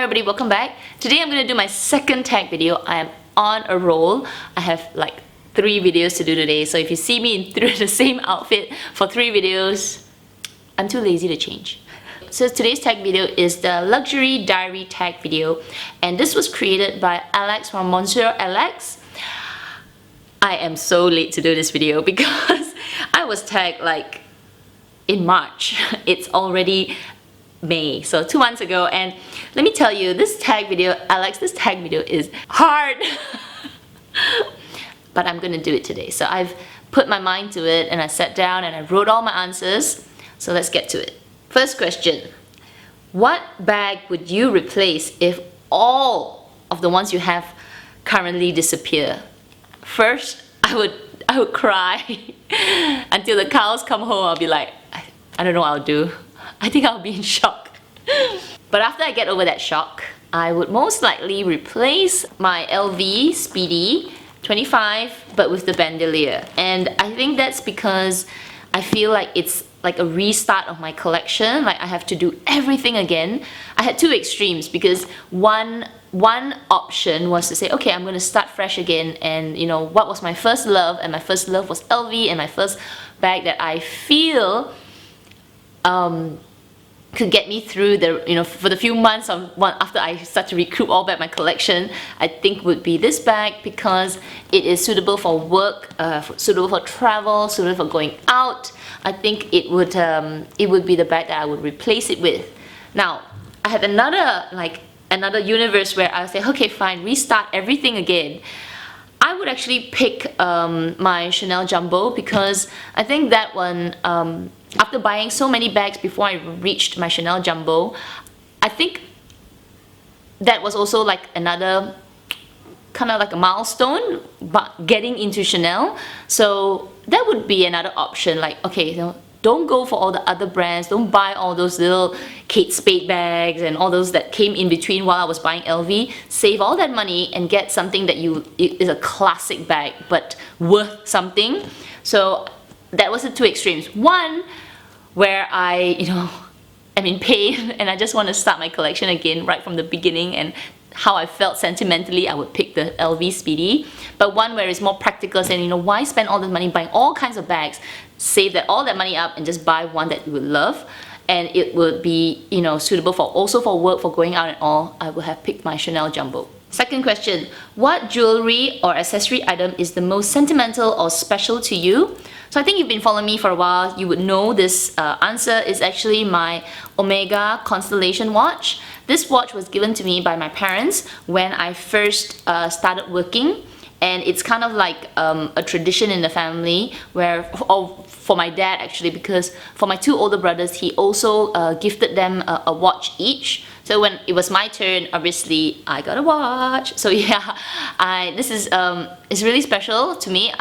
everybody, welcome back. Today I'm going to do my second tag video. I am on a roll. I have like 3 videos to do today, so if you see me in the same outfit for 3 videos, I'm too lazy to change. So today's tag video is the luxury diary tag video, and this was created by Alex from MonsiieurAlex. I am so late to do this video because I was tagged like in March. It's already May, so 2 months ago, and let me tell you, this tag video, Alex, this tag video is hard. But I'm gonna do it today. So I've put my mind to it and I sat down and I wrote all my answers. So let's get to it. First question. What bag would you replace if all of the ones you have currently disappear? First, I would cry until the cows come home. I'll be like, I don't know what I'll do. I think I'll be in shock. But after I get over that shock, I would most likely replace my LV Speedy 25, but with the bandolier. And I think that's because I feel like it's like a restart of my collection. Like I have to do everything again. I had 2 extremes because one option was to say, okay, I'm gonna start fresh again, and you know, what was my first love? And my first love was LV, and my first bag that I feel could get me through the, you know, for the few months of after I start to recruit all back my collection, I think would be this bag because it is suitable for work, suitable for travel, suitable for going out. I think it would be the bag that I would replace it with. Now, I had another universe where I would say, okay, fine, restart everything again. I would actually pick my Chanel Jumbo because I think that one, after buying so many bags before I reached my Chanel Jumbo, I think that was also like another kind of like a milestone, but getting into Chanel. So that would be another option. Like, okay, you know, don't go for all the other brands, don't buy all those little Kate Spade bags and all those that came in between while I was buying LV. Save all that money and get something that is a classic bag but worth something. So that was the 2 extremes. One where I, you know, am in pain and I just want to start my collection again right from the beginning, and how I felt sentimentally, I would pick the LV Speedy. But one where it's more practical, saying, you know, why spend all this money buying all kinds of bags? Save all that money up and just buy one that you would love, and it would be, you know, suitable for also for work, for going out and all. I would have picked my Chanel Jumbo. Second question, what jewelry or accessory item is the most sentimental or special to you? So I think you've been following me for a while, you would know this answer is actually my Omega Constellation watch. This watch was given to me by my parents when I first started working, and it's kind of like a tradition in the family where, or for my dad actually, because for my 2 older brothers, he also gifted them a watch each. So when it was my turn, obviously I got a watch. So yeah, this is it's really special to me.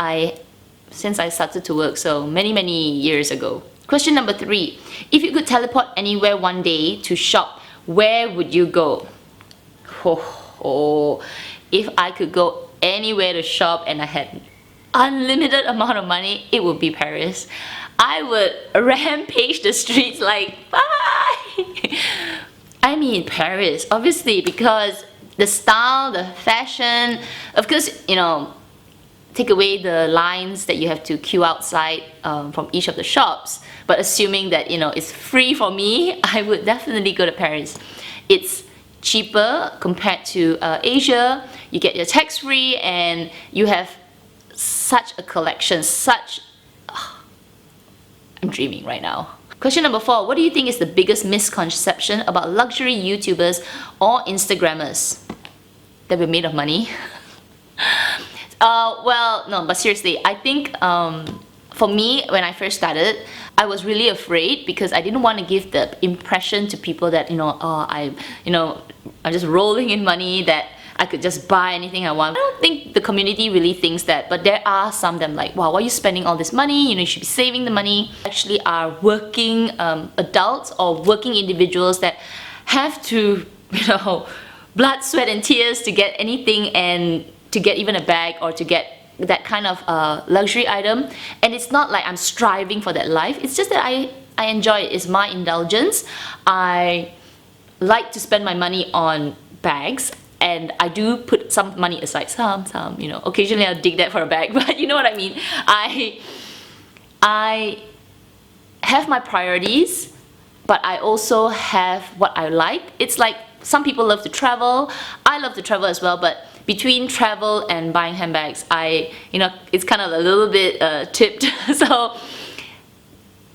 Since I started to work, so many years ago. Question number 3. If you could teleport anywhere one day to shop, where would you go? If I could go anywhere to shop and I had unlimited amount of money, it would be Paris. I would rampage the streets like, bye! I mean Paris, obviously, because the style, the fashion, of course, you know, take away the lines that you have to queue outside from each of the shops, but assuming that, you know, it's free for me, I would definitely go to Paris. It's cheaper compared to Asia, you get your tax free, and you have such a collection, I'm dreaming right now. Question number 4, what do you think is the biggest misconception about luxury YouTubers or Instagrammers? That we're made of money? Well, no, but seriously, I think for me, when I first started, I was really afraid because I didn't want to give the impression to people that, you know, I'm just rolling in money, that I could just buy anything I want. I don't think the community really thinks that, but there are some that I'm like, wow, why are you spending all this money? You know, you should be saving the money. Actually are working adults or working individuals that have to, you know, blood, sweat and tears to get anything, and to get even a bag or to get that kind of luxury item. And it's not like I'm striving for that life, it's just that I enjoy it. It's my indulgence. I like to spend my money on bags, and I do put some money aside, some, you know, occasionally I'll dig that for a bag, but you know what I mean. I have my priorities, but I also have what I like. It's like some people love to travel. I love to travel as well, but between travel and buying handbags, you know, it's kind of a little bit tipped. So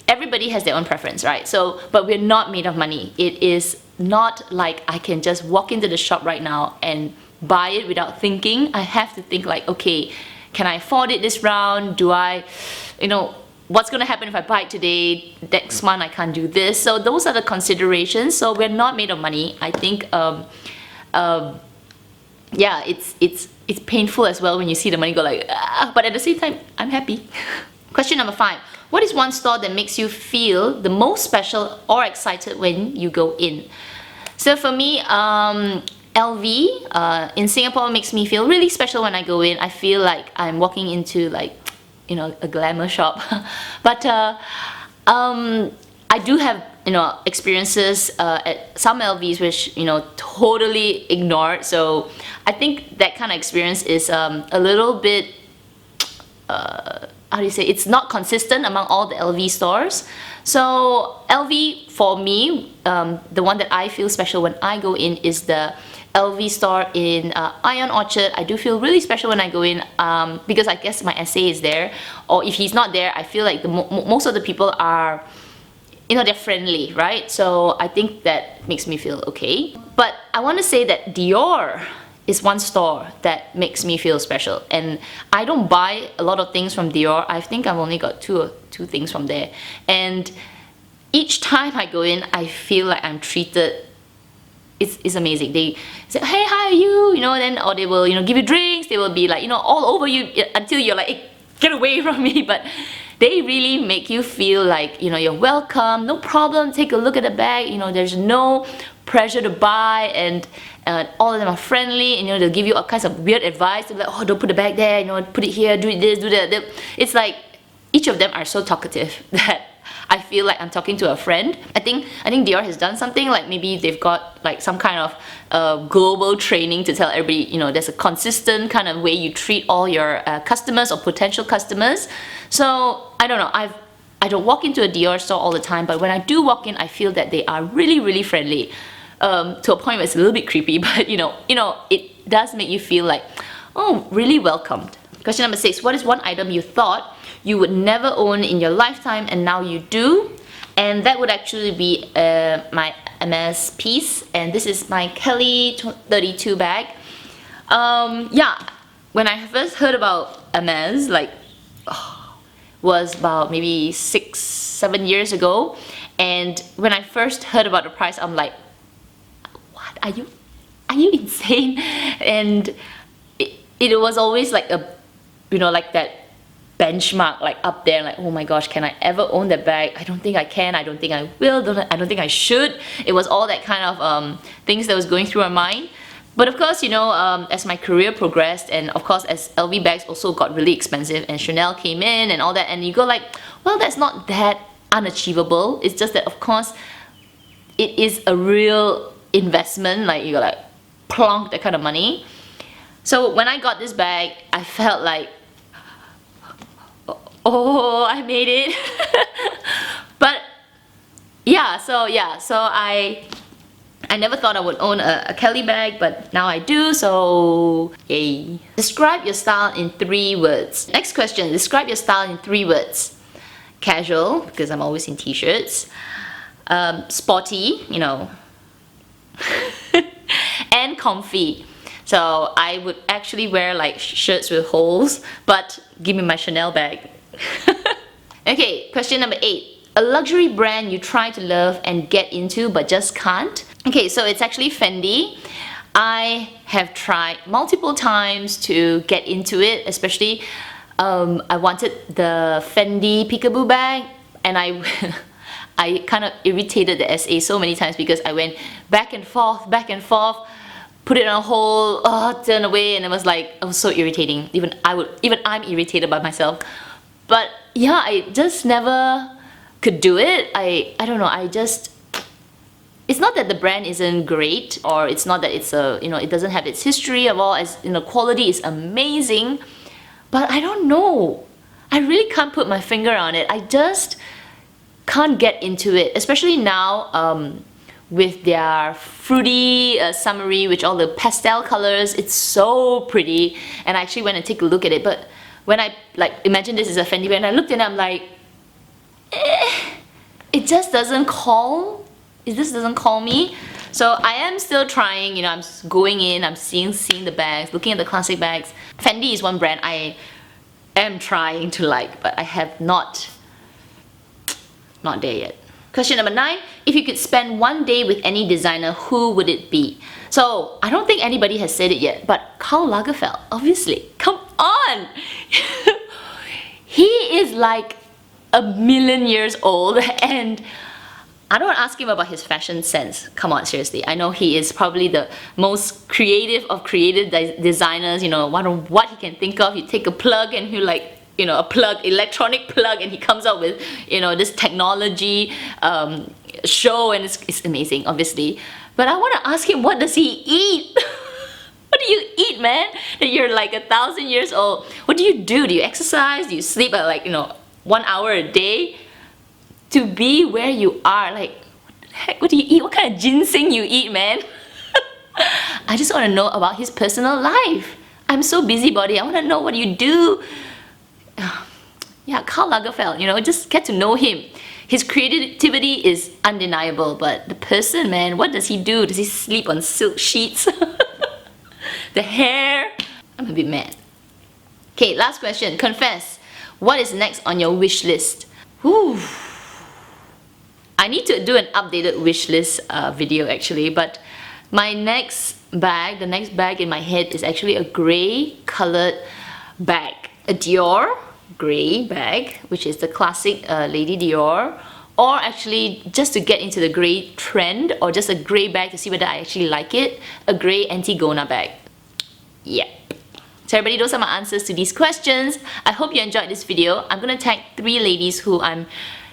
everybody has their own preference, right? So, but we're not made of money. It is not like I can just walk into the shop right now and buy it without thinking. I have to think like, okay, can I afford it this round? Do I, you know, what's going to happen if I buy it today? Next month I can't do this. So those are the considerations. So we're not made of money. I think, yeah, it's painful as well when you see the money go like, ah, but at the same time, I'm happy. Question number 5. What is one store that makes you feel the most special or excited when you go in? So for me, LV in Singapore makes me feel really special when I go in. I feel like I'm walking into like, you know, a glamour shop. But I do have, you know, experiences at some LVs which, you know, totally ignored. So I think that kind of experience is a little bit, how do you say, it's not consistent among all the LV stores. So LV for me, the one that I feel special when I go in is the LV store in Ion Orchard. I do feel really special when I go in because I guess my SA is there, or if he's not there, I feel like most of the people are, you know, they're friendly, right? So I think that makes me feel okay. But I want to say that Dior is one store that makes me feel special, and I don't buy a lot of things from Dior. I think I've only got two things from there, and each time I go in, I feel like I'm treated. It's amazing. They say, hey, how are you? You know, then, or they will, you know, give you drinks. They will be like, you know, all over you until you're like, hey, get away from me. But they really make you feel like, you know, you're welcome, no problem, take a look at the bag. You know, there's no pressure to buy, and all of them are friendly, and you know, they'll give you all kinds of weird advice. They'll be like, oh, don't put the bag there, you know, put it here, do this, do that. It's like each of them are so talkative that I feel like I'm talking to a friend. I think Dior has done something, like maybe they've got like some kind of global training to tell everybody, you know, there's a consistent kind of way you treat all your customers or potential customers. So I don't know, I don't walk into a Dior store all the time, but when I do walk in, I feel that they are really, really friendly. To a point where it's a little bit creepy, but you know, it does make you feel like, oh, really welcomed. Question number 6. What is one item you thought you would never own in your lifetime and now you do? And that would actually be my MS piece, and this is my Kelly 32 bag. Yeah, when I first heard about MS, like, was about maybe 6-7 years ago, and when I first heard about the price, I'm like, what, are you insane? And it was always like a, you know, like that benchmark, like up there, like, oh my gosh, can I ever own that bag? I don't think I can, I don't think I will, I don't think I should. It was all that kind of things that was going through my mind. But of course, you know, as my career progressed, and of course as LV bags also got really expensive and Chanel came in and all that, and you go like, well, that's not that unachievable. It's just that of course it is a real investment, like you go like plonk that kind of money. So when I got this bag, I felt like, oh, I made it. But yeah, so I never thought I would own a Kelly bag, but now I do, so yay. Describe your style in 3 words. Next question, describe your style in 3 words. Casual, because I'm always in t-shirts. Sporty, you know. And comfy. So I would actually wear like shirts with holes, but give me my Chanel bag. Okay, question number 8. A luxury brand you try to love and get into but just can't. Okay, so it's actually Fendi. I have tried multiple times to get into it, especially I wanted the Fendi Peekaboo bag, and I kind of irritated the SA so many times because I went back and forth, put it on a hold, turn away, and it was like, it was so irritating. Even I'm irritated by myself. But yeah, I just never could do it. I don't know, It's not that the brand isn't great, or it's not that it's a, it doesn't have its history of all, as quality is amazing, but I don't know. I really can't put my finger on it. I just can't get into it, especially now with their fruity summery, with all the pastel colors. It's so pretty, and I actually went and take a look at it. But when I imagine this is a Fendi brand, I looked at it, I'm like, it just doesn't call. It just doesn't call me. So I am still trying. I'm going in, I'm seeing the bags, looking at the classic bags. Fendi is one brand I am trying to like, but I have not there yet. Question number 9, if you could spend one day with any designer, who would it be? So I don't think anybody has said it yet, but Karl Lagerfeld, obviously. Come on! He is like a million years old, and I don't want to ask him about his fashion sense. Come on, seriously. I know he is probably the most creative of creative designers. What he can think of. You take a plug and he electronic plug, and he comes up with, this technology show, and it's amazing, obviously. But I want to ask him, what does he eat? What do you eat, man? That you're like 1,000 years old. What do you do? Do you exercise? Do you sleep at 1 hour a day? To be where you are, what the heck? What do you eat? What kind of ginseng you eat, man? I just want to know about his personal life. I'm so busybody. I want to know what you do. Yeah, Karl Lagerfeld, just get to know him. His creativity is undeniable, but the person, man, what does he do? Does he sleep on silk sheets? The hair? I'm a bit mad. Okay, last question. Confess. What is next on your wish list? Whew. I need to do an updated wish list video actually, but my next bag, the next bag in my head is actually a grey colored bag. A Dior grey bag, which is the classic Lady Dior, or actually just to get into the grey trend, or just a grey bag to see whether I actually like it, a grey Antigona bag. Yep. So everybody, those are my answers to these questions. I hope you enjoyed this video. I'm gonna tag 3 ladies who I'm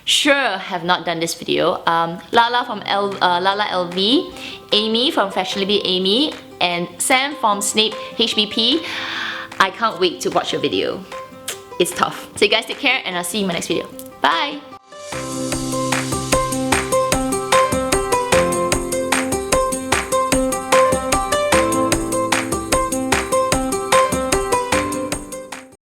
sure have not done this video. Lala from LalaLV, Amy from FashionablyAmy, and Sam from SnapeHBP. I can't wait to watch your video. It's tough. So you guys take care, and I'll see you in my next video. Bye!